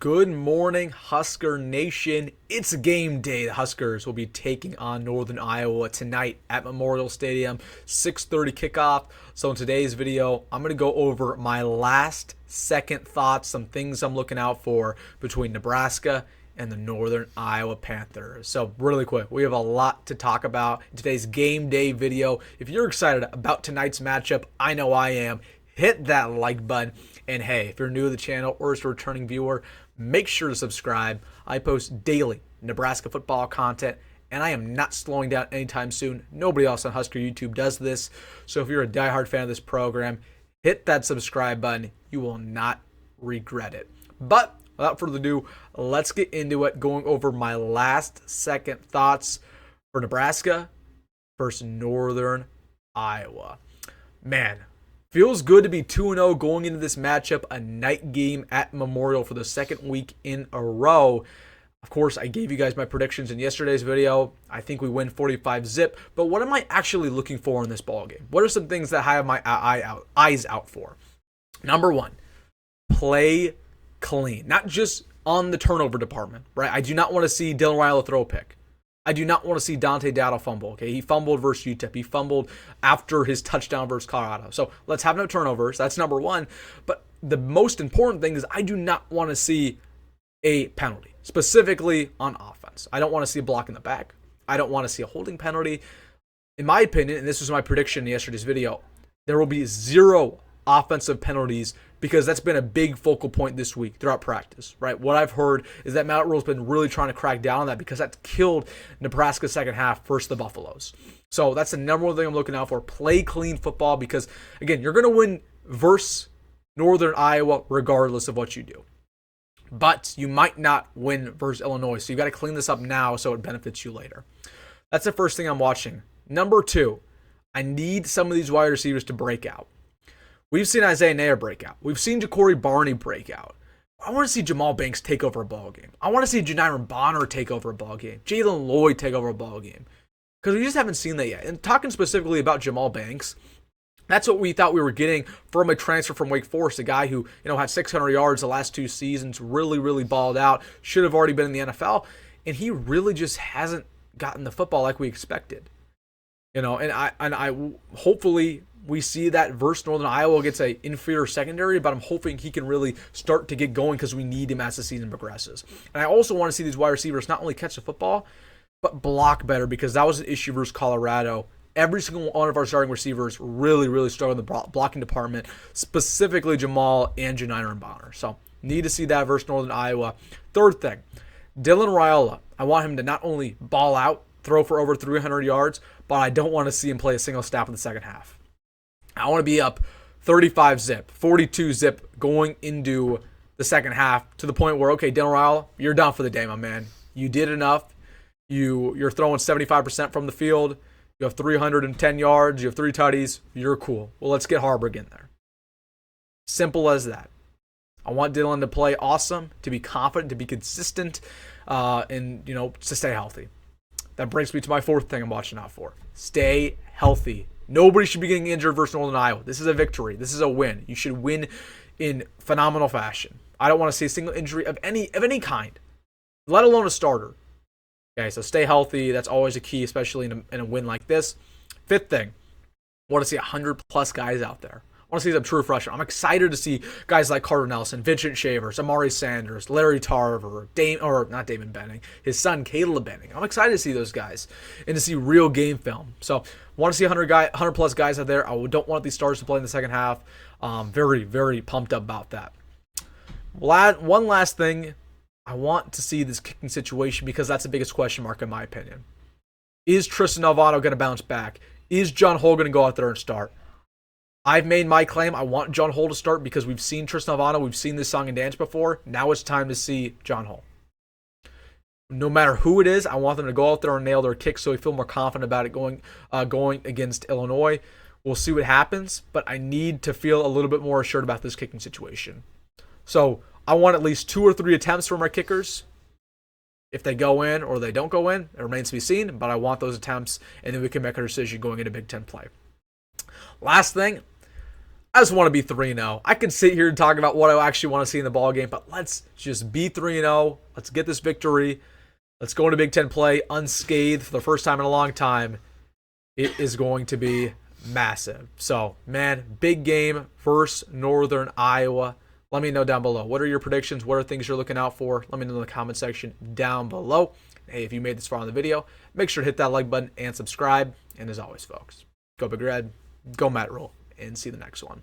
Good morning, Husker Nation. It's game day. The Huskers will be taking on Northern Iowa tonight at Memorial Stadium, 6:30 kickoff. So in today's video, I'm going to go over my last second thoughts, some things I'm looking out for between Nebraska and the Northern Iowa Panthers. So really quick, we have a lot to talk about in today's game day video. If you're excited about tonight's matchup, I know I am. Hit that like button. And hey, if you're new to the channel or as a returning viewer, make sure to subscribe. I post daily Nebraska football content, and I am not slowing down anytime soon. Nobody else on Husker YouTube does this. So if you're a diehard fan of this program, hit that subscribe button. You will not regret it. But without further ado, let's get into it, going over my last second thoughts for Nebraska versus Northern Iowa. Man, feels good to be 2-0 going into this matchup, a night game at Memorial for the second week in a row. Of course, I gave you guys my predictions in yesterday's video. I think we win 45-zip, but what am I actually looking for in this ball game? What are some things that I have my eyes out for? Number one, play clean, not just on the turnover department, right? I do not want to see Dylan Raiola throw a pick. I do not want to see Dante Dowdle fumble. Okay, he fumbled versus UTEP. He fumbled after his touchdown versus Colorado. So let's have no turnovers. That's number one. But the most important thing is I do not want to see a penalty, specifically on offense. I don't want to see a block in the back. I don't want to see a holding penalty. In my opinion, and this was my prediction in yesterday's video, there will be zero offensive penalties because that's been a big focal point this week throughout practice, right? What I've heard is that Matt Rhule's been really trying to crack down on that because that's killed Nebraska's second half versus the Buffaloes. So that's the number one thing I'm looking out for. Play clean football because, again, you're going to win versus Northern Iowa regardless of what you do. But you might not win versus Illinois, so you got to clean this up now so it benefits you later. That's the first thing I'm watching. Number two, I need some of these wide receivers to break out. We've seen Isaiah Nair break out. We've seen Ja'Cory Barney break out. I want to see Jamal Banks take over a ball game. I want to see Janiron Bonner take over a ball game. Jalen Lloyd take over a ball game. Because we just haven't seen that yet. And talking specifically about Jamal Banks, that's what we thought we were getting from a transfer from Wake Forest, a guy who, had 600 yards the last two seasons, really balled out, should have already been in the NFL, and he really just hasn't gotten the football like we expected. And I hopefully we see that versus Northern Iowa gets a inferior secondary, but I'm hoping he can really start to get going because we need him as the season progresses. And I also want to see these wide receivers not only catch the football, but block better because that was an issue versus Colorado. Every single one of our starting receivers really struggled in the blocking department, specifically Jamal and Janiron Bonner. So need to see that versus Northern Iowa. Third thing, Dylan Raiola. I want him to not only ball out, throw for over 300 yards, but I don't want to see him play a single snap in the second half. I want to be up 35-zip, 42-zip going into the second half to the point where, okay, Dylan Rhule, you're done for the day, my man. You did enough. You're throwing 75% from the field. You have 310 yards. You have 3 tutties. You're cool. Well, let's get Hoiberg in there. Simple as that. I want Dylan to play awesome, to be confident, to be consistent, and, to stay healthy. That brings me to my fourth thing I'm watching out for. Stay healthy. Nobody should be getting injured versus Northern Iowa. This is a victory. This is a win. You should win in phenomenal fashion. I don't want to see a single injury of any kind, let alone a starter. Okay, so stay healthy. That's always a key, especially in a win like this. Fifth thing, I want to see 100-plus guys out there. I want to see some true freshmen. I'm excited to see guys like Carter Nelson, Vincent Shavers, Amari Sanders, Larry Tarver, not Damon Benning, his son Caleb Benning. I'm excited to see those guys and to see real game film. So I want to see 100-plus guys out there. I don't want these stars to play in the second half. Very pumped up about that. One last thing, I want to see this kicking situation because that's the biggest question mark in my opinion. Is Tristan Alvano going to bounce back? Is John Hull going to go out there and start? I've made my claim. I want John Hull to start because we've seen Tristan Alvano. We've seen this song and dance before. Now it's time to see John Hull. No matter who it is, I want them to go out there and nail their kicks so we feel more confident about it going against Illinois. We'll see what happens, but I need to feel a little bit more assured about this kicking situation. So I want at least 2 or 3 attempts from our kickers. If they go in or they don't go in, it remains to be seen, but I want those attempts, and then we can make a decision going into Big Ten play. Last thing, I just want to be 3-0. I could sit here and talk about what I actually want to see in the ball game, but let's just be 3-0. Let's get this victory. Let's go into Big Ten play unscathed for the first time in a long time. It is going to be massive. So, man, big game versus Northern Iowa. Let me know down below. What are your predictions? What are things you're looking out for? Let me know in the comment section down below. Hey, if you made this far in the video, make sure to hit that like button and subscribe. And as always, folks, go Big Red, go Matt Rhule, and see you in the next one.